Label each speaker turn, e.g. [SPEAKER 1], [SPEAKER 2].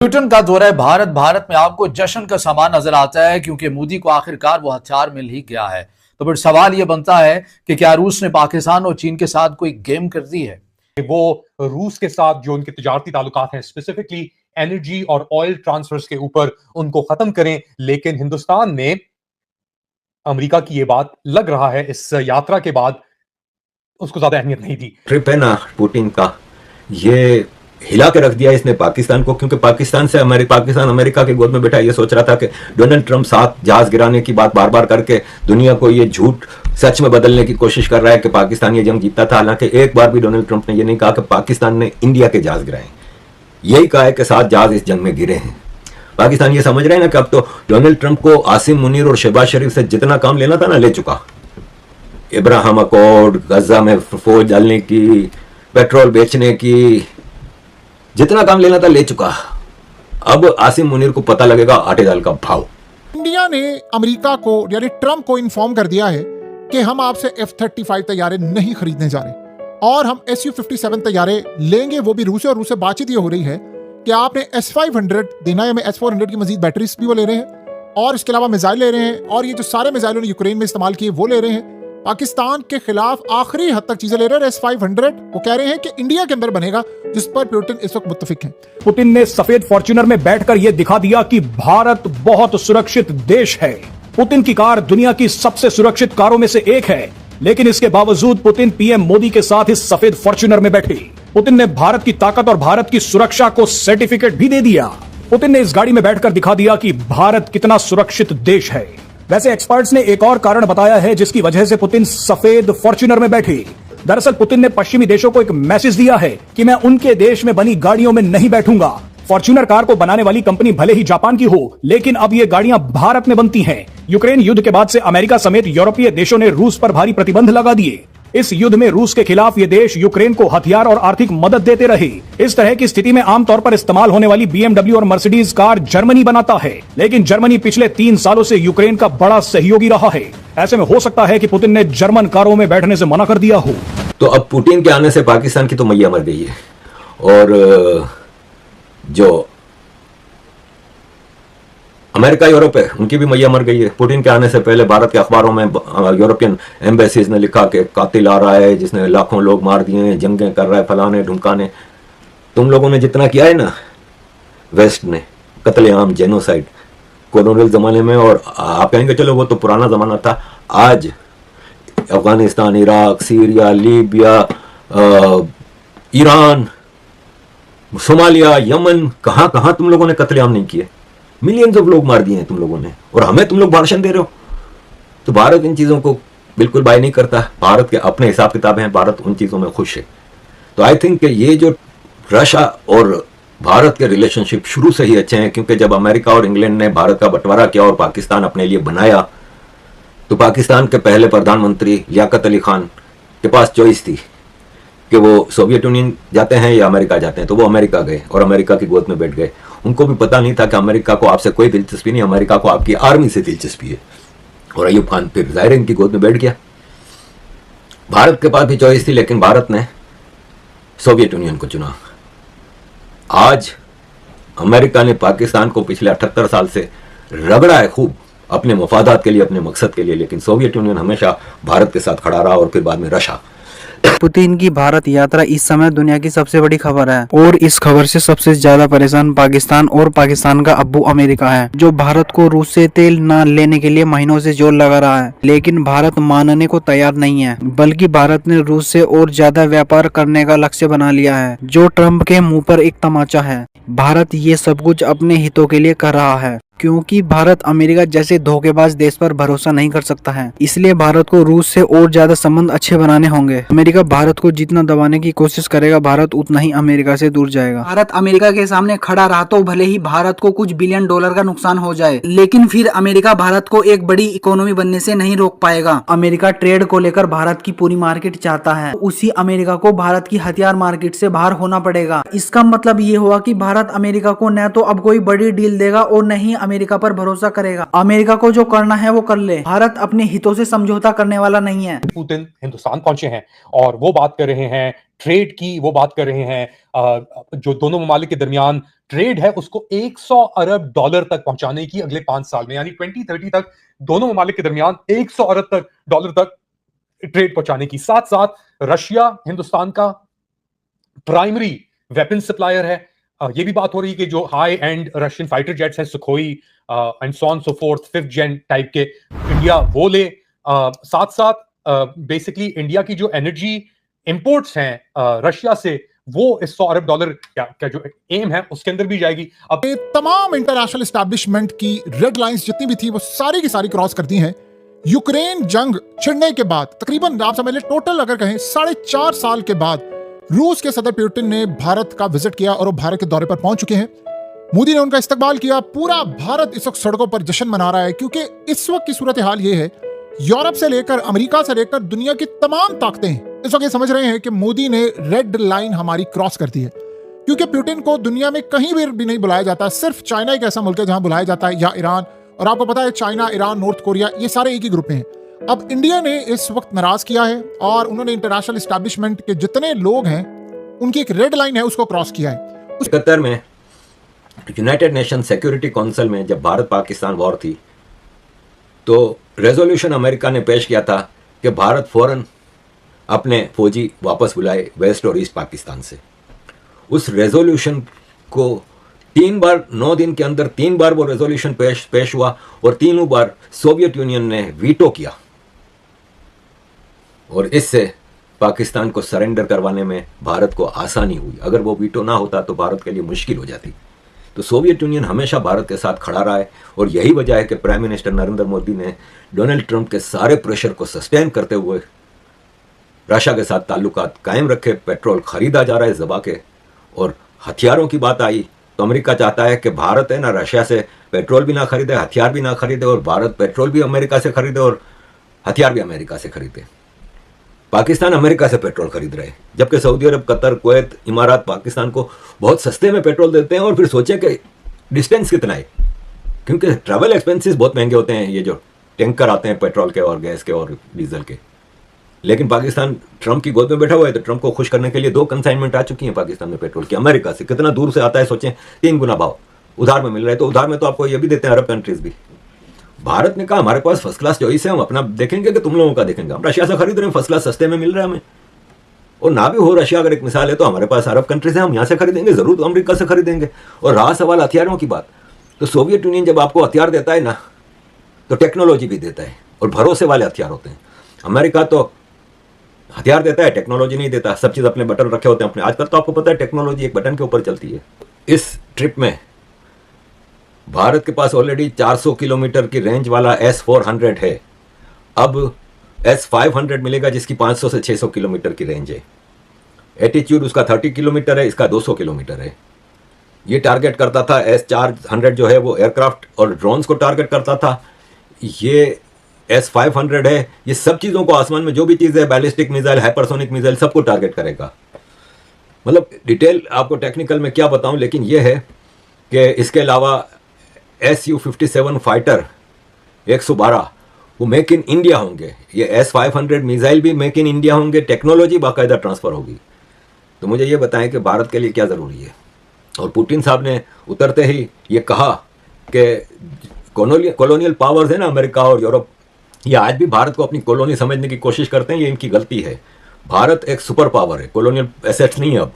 [SPEAKER 1] Britain का दौरा है भारत में आपको जश्न का सामान नजर आता है क्योंकि मोदी को आखिरकार वो हथियार मिल ही गया है। तो फिर सवाल यह बनता है कि क्या रूस ने पाकिस्तान और चीन के साथ कोई गेम कर दी है।
[SPEAKER 2] वो रूस के साथ जो उनके तिजारती ताल्लुकात हैं, स्पेसिफिकली एनर्जी और ऑयल ट्रांसफर्स के ऊपर, उनको खत्म करें। लेकिन हिंदुस्तान ने अमेरिका की ये बात लग रहा है इस यात्रा के बाद उसको ज्यादा अहमियत नहीं दी।
[SPEAKER 3] ट्रिप है ना पुतिन का, ये हिला के रख दिया इसने पाकिस्तान को, क्योंकि पाकिस्तान अमेरिका के गोद में बैठा ये सोच रहा था कि डोनाल्ड ट्रंप साथ जहाज गिराने की बात बार बार करके दुनिया को ये झूठ सच में बदलने की कोशिश कर रहा है कि पाकिस्तान ये जंग जीता था। हालांकि एक बार भी डोनाल्ड ट्रंप ने ये नहीं कहा कि पाकिस्तान ने इंडिया के जहाज गिराए, यही कहा है कि 7 जहाज इस जंग में गिरे हैं। पाकिस्तान ये समझ रहे हैं ना कि अब तो डोनाल्ड ट्रंप को आसिम मुनीर और शहबाज शरीफ से जितना काम लेना था ना ले चुका। इब्राहिम अकॉर्ड, गजा में फौज डालने की, पेट्रोल बेचने की, जितना काम लेना था ले चुका। अब आसिम मुनीर को पता लगेगा आटे दाल का भाव।
[SPEAKER 4] इंडिया ने अमेरिका को यानी ट्रंप को इन्फॉर्म कर दिया है कि हम आपसे F-35 तैयारे नहीं खरीदने जा रहे और हम Su-57 तैयारे लेंगे, वो भी रूस से। और रूस से बातचीत ये हो रही है कि आपने S-500 देना है, हमें S-400 की मजीद बैटरीज भी वो ले रहे हैं और इसके अलावा मिसाइल ले रहे हैं। और ये जो सारे मिसाइल उन्होंने यूक्रेन में इस्तेमाल किए वो ले रहे हैं। पाकिस्तान के खिलाफ आखिरी हद तक चीजें ले रहे हैं। S-500 वो कह रहे हैं कि इंडिया के अंदर बनेगा, जिस पर पुतिन इस वक्त मुत्तफिक हैं।
[SPEAKER 5] पुतिन ने सफेद फॉर्च्यूनर में बैठकर यह दिखा दिया कि भारत बहुत सुरक्षित देश है। पुतिन की कार दुनिया की सबसे सुरक्षित कारों में से एक है, लेकिन इसके बावजूद पुतिन पीएम मोदी के साथ इस सफेद फॉर्च्यूनर में बैठे। पुतिन ने भारत की ताकत और भारत की सुरक्षा को सर्टिफिकेट भी दे दिया। पुतिन ने इस गाड़ी में बैठकर दिखा दिया कि भारत कितना सुरक्षित देश है। वैसे एक्सपर्ट्स ने एक और कारण बताया है जिसकी वजह से पुतिन सफेद फॉर्च्यूनर में बैठे। दरअसल पुतिन ने पश्चिमी देशों को एक मैसेज दिया है कि मैं उनके देश में बनी गाड़ियों में नहीं बैठूंगा। फॉर्च्यूनर कार को बनाने वाली कंपनी भले ही जापान की हो, लेकिन अब ये गाड़ियां भारत में बनती हैं। यूक्रेन युद्ध के बाद से अमेरिका समेत यूरोपीय देशों ने रूस पर भारी प्रतिबंध लगा दिए। इस युद्ध में रूस के खिलाफ ये देश यूक्रेन को हथियार और आर्थिक मदद देते रहे। इस तरह की स्थिति में आमतौर पर इस्तेमाल होने वाली BMW और मर्सिडीज कार जर्मनी बनाता है, लेकिन जर्मनी पिछले 3 सालों से यूक्रेन का बड़ा सहयोगी रहा है। ऐसे में हो सकता है कि पुतिन ने जर्मन कारों में बैठने से मना कर दिया हो।
[SPEAKER 3] तो अब पुतिन के आने से पाकिस्तान की तो मैया मर गई है और जो अमेरिका यूरोप है उनकी भी मैया मर गई है। पुतिन के आने से पहले भारत के अखबारों में यूरोपियन एम्बेसीज ने लिखा कि कातिल आ रहा है जिसने लाखों लोग मार दिए हैं, जंगें कर रहा है, फलाने ढुमकाने। तुम लोगों ने जितना किया है ना वेस्ट ने, कत्लेआम, जेनोसाइड कोलोनियल जमाने में, और आप कहेंगे चलो वो तो पुराना जमाना था। आज Afghanistan, Iraq, Syria, Libya, Iran, Somalia, Yemen, कहां कहां तुम लोगों ने कत्लेआम नहीं किए। मिलियंस ऑफ लोग मार दिए हैं तुम लोगों ने, और हमें तुम लोग भाषण दे रहे हो। तो भारत इन चीजों को बिल्कुल बाय नहीं करता। भारत के अपने हिसाब किताब हैं, भारत उन चीजों में खुश है। तो आई थिंक कि ये जो रशिया और भारत के रिलेशनशिप शुरू से ही अच्छे हैं, क्योंकि जब अमेरिका और इंग्लैंड ने भारत का बंटवारा किया और पाकिस्तान अपने लिए बनाया, तो पाकिस्तान के पहले प्रधानमंत्री लियाकत अली खान के पास चॉइस थी कि वो सोवियत यूनियन जाते हैं या अमेरिका जाते हैं। तो वो अमेरिका गए और अमेरिका की गोद में बैठ गए। उनको भी पता नहीं था कि अमेरिका को आपसे कोई दिलचस्पी नहीं, अमेरिका को आपकी आर्मी से दिलचस्पी है। और अयूब खान फिर जाहिर इनकी गोद में बैठ गया। भारत के पास भी चॉइस थी, लेकिन भारत ने सोवियत यूनियन को चुना। आज अमेरिका ने पाकिस्तान को पिछले 78 साल से रगड़ा है खूब अपने मफादात के लिए, अपने मकसद के लिए, लेकिन सोवियत यूनियन हमेशा भारत के साथ खड़ा रहा और फिर बाद में रशिया।
[SPEAKER 6] पुतिन की भारत यात्रा इस समय दुनिया की सबसे बड़ी खबर है और इस खबर से सबसे ज्यादा परेशान पाकिस्तान और पाकिस्तान का अब्बू अमेरिका है, जो भारत को रूस से तेल न लेने के लिए महीनों से जोर लगा रहा है। लेकिन भारत मानने को तैयार नहीं है, बल्कि भारत ने रूस से और ज्यादा व्यापार करने का लक्ष्य बना लिया है, जो ट्रंप के मुंह पर एक तमाचा है। भारत ये सब कुछ अपने हितों के लिए कर रहा है, क्योंकि भारत अमेरिका जैसे धोखेबाज देश पर भरोसा नहीं कर सकता है। इसलिए भारत को रूस से और ज्यादा संबंध अच्छे बनाने होंगे। अमेरिका भारत को जितना दबाने की कोशिश करेगा, भारत उतना ही अमेरिका से दूर जाएगा।
[SPEAKER 7] भारत अमेरिका के सामने खड़ा रहा तो भले ही भारत को कुछ बिलियन डॉलर का नुकसान हो जाए, लेकिन फिर अमेरिका भारत को एक बड़ी इकोनॉमी बनने से नहीं रोक पाएगा। अमेरिका ट्रेड को लेकर भारत की पूरी मार्केट चाहता है, उसी अमेरिका को भारत की हथियार मार्केट से बाहर होना पड़ेगा। इसका मतलब ये हुआ कि भारत अमेरिका को न तो अब कोई बड़ी डील देगा और न ही अमेरिका पर भरोसा करेगा। अमेरिका को जो करना है वो कर ले, भारत अपने हितों से समझौता करने वाला नहीं है।
[SPEAKER 2] पुतिन हिंदुस्तान पहुंचे हैं और वो बात कर रहे हैं ट्रेड की, वो बात कर रहे हैं जो दोनों ममालिक के दरमियान ट्रेड है उसको 100 अरब डॉलर तक पहुंचाने की अगले 5 साल में, यानी 2030 तक दोनों ममालिक के दरमियान 100 अरब डॉलर तक ट्रेड पहुंचाने की। साथ साथ रशिया हिंदुस्तान का प्राइमरी वेपन सप्लायर है। ये भी बात हो रही है कि जो high end Russian fighter jets हैं Sukhoi and so on so fourth 5th gen type के, इंडिया वो ले। साथ साथ बेसिकली इंडिया की जो एनर्जी इंपोर्ट्स हैं रशिया से, वो इस 100 अरब डॉलर का जो एम है उसके अंदर भी जाएगी। अब
[SPEAKER 4] ये तमाम इंटरनेशनल एस्टैब्लिशमेंट की रेड लाइंस जितनी भी थी वो सारी की सारी क्रॉस कर दी हैं। यूक्रेन जंग छिड़ने के बाद तकरीबन आप समझ लें टोटल अगर कहें 4.5 साल के बाद रूस के सदर पुतिन ने भारत का विजिट किया और वो भारत के दौरे पर पहुंच चुके हैं। मोदी ने उनका इस्तकबाल किया। पूरा भारत इस वक्त सड़कों पर जश्न मना रहा है क्योंकि इस वक्त की सूरत हाल ये है, यूरोप से लेकर अमेरिका से लेकर दुनिया की तमाम ताकतें इस वक्त ये समझ रहे हैं कि मोदी ने रेड लाइन हमारी क्रॉस कर दी है, क्योंकि पुतिन को दुनिया में कहीं भी नहीं बुलाया जाता। सिर्फ चाइना एक ऐसा मुल्क है जहां बुलाया जाता है, या ईरान। और आपको पता है चाइना, ईरान, नॉर्थ कोरिया ये सारे एक ही ग्रुप में हैं। अब इंडिया ने इस वक्त नाराज किया है और उन्होंने इंटरनेशनल एस्टैब्लिशमेंट के जितने लोग हैं उनकी एक रेड लाइन है उसको क्रॉस किया है।
[SPEAKER 3] कतर में यूनाइटेड नेशन सिक्योरिटी काउंसिल में जब भारत पाकिस्तान वॉर थी तो रेजोल्यूशन अमेरिका ने पेश किया था कि भारत फौरन अपने फौजी वापस बुलाए वेस्ट और ईस्ट पाकिस्तान से। उस रेजोल्यूशन को 3 बार 9 दिन के अंदर 3 बार वो रेजोल्यूशन पेश हुआ और तीनों बार सोवियत यूनियन ने वीटो किया और इससे पाकिस्तान को सरेंडर करवाने में भारत को आसानी हुई। अगर वो वीटो ना होता तो भारत के लिए मुश्किल हो जाती। तो सोवियत यूनियन हमेशा भारत के साथ खड़ा रहा है और यही वजह है कि प्राइम मिनिस्टर नरेंद्र मोदी ने डोनाल्ड ट्रंप के सारे प्रेशर को सस्टेन करते हुए रशिया के साथ ताल्लुकात कायम रखे। पेट्रोल खरीदा जा रहा है दबा के, और हथियारों की बात आई तो अमेरिका चाहता है कि भारत है ना रशिया से पेट्रोल भी ना खरीदे, हथियार भी ना खरीदे, और भारत पेट्रोल भी अमेरिका से खरीदे और हथियार भी अमेरिका से खरीदे। पाकिस्तान अमेरिका से पेट्रोल खरीद रहे, जबकि सऊदी अरब, कतर, कुवैत, इमारात पाकिस्तान को बहुत सस्ते में पेट्रोल देते हैं। और फिर सोचें कि डिस्टेंस कितना है, क्योंकि ट्रैवल एक्सपेंसेस बहुत महंगे होते हैं, ये जो टैंकर आते हैं पेट्रोल के और गैस के और डीजल के। लेकिन पाकिस्तान ट्रंप की गोद में बैठा हुआ है, तो ट्रंप को खुश करने के लिए 2 कंसाइनमेंट आ चुकी हैं पाकिस्तान में पेट्रोल की। अमेरिका से कितना दूर से आता है सोचें, 3 गुना भाव उधार में मिल रहा है। तो उधार में तो आपको ये भी देते हैं अरब कंट्रीज भी। भारत ने कहा हमारे पास फर्स्ट क्लास चॉइस है, हम अपना देखेंगे कि तुम लोगों का देखेंगे। हम रशिया से खरीद रहे हैं, फर्स्ट क्लास सस्ते में मिल रहा है हमें। और ना भी हो रशिया अगर एक मिसाल है, तो हमारे पास अरब कंट्रीज है, हम यहाँ से खरीदेंगे, जरूर तो अमेरिका से खरीदेंगे। और रहा सवाल हथियारों की बात, तो सोवियत यूनियन जब आपको हथियार देता है ना, तो टेक्नोलॉजी भी देता है, और भरोसे वाले हथियार होते हैं। अमेरिका तो हथियार देता है, टेक्नोलॉजी नहीं देता। सब चीज़ अपने बटन रखे होते हैं अपने। आजकल तो आपको पता है टेक्नोलॉजी एक बटन के ऊपर चलती है। इस ट्रिप में भारत के पास ऑलरेडी 400 किलोमीटर की रेंज वाला S-400 है। अब S-500 मिलेगा जिसकी 500 से 600 किलोमीटर की रेंज है। एटीट्यूड उसका 30 किलोमीटर है, इसका 200 किलोमीटर है। ये टारगेट करता था, S-400 जो है वो एयरक्राफ्ट और ड्रोन्स को टारगेट करता था। ये S-500 है, ये सब चीज़ों को, आसमान में जो भी चीज़ है, बैलिस्टिक मिसाइल, हाइपरसोनिक मिसाइल, सबको टारगेट करेगा। मतलब डिटेल आपको टेक्निकल में क्या बताऊं, लेकिन ये है कि इसके अलावा Su-57 फाइटर 112 वो मेक इन इंडिया होंगे। ये S-500 मिसाइल भी मेक इन इंडिया होंगे, टेक्नोलॉजी बाकायदा ट्रांसफ़र होगी। तो मुझे ये बताएं कि भारत के लिए क्या ज़रूरी है। और पुतिन साहब ने उतरते ही ये कहा कि कॉलोनियल पावर्स है ना, अमेरिका और यूरोप, ये आज भी भारत को अपनी कॉलोनी समझने की कोशिश करते हैं। ये इनकी गलती है। भारत एक सुपर पावर है, कॉलोनियल एसेट्स नहीं है अब।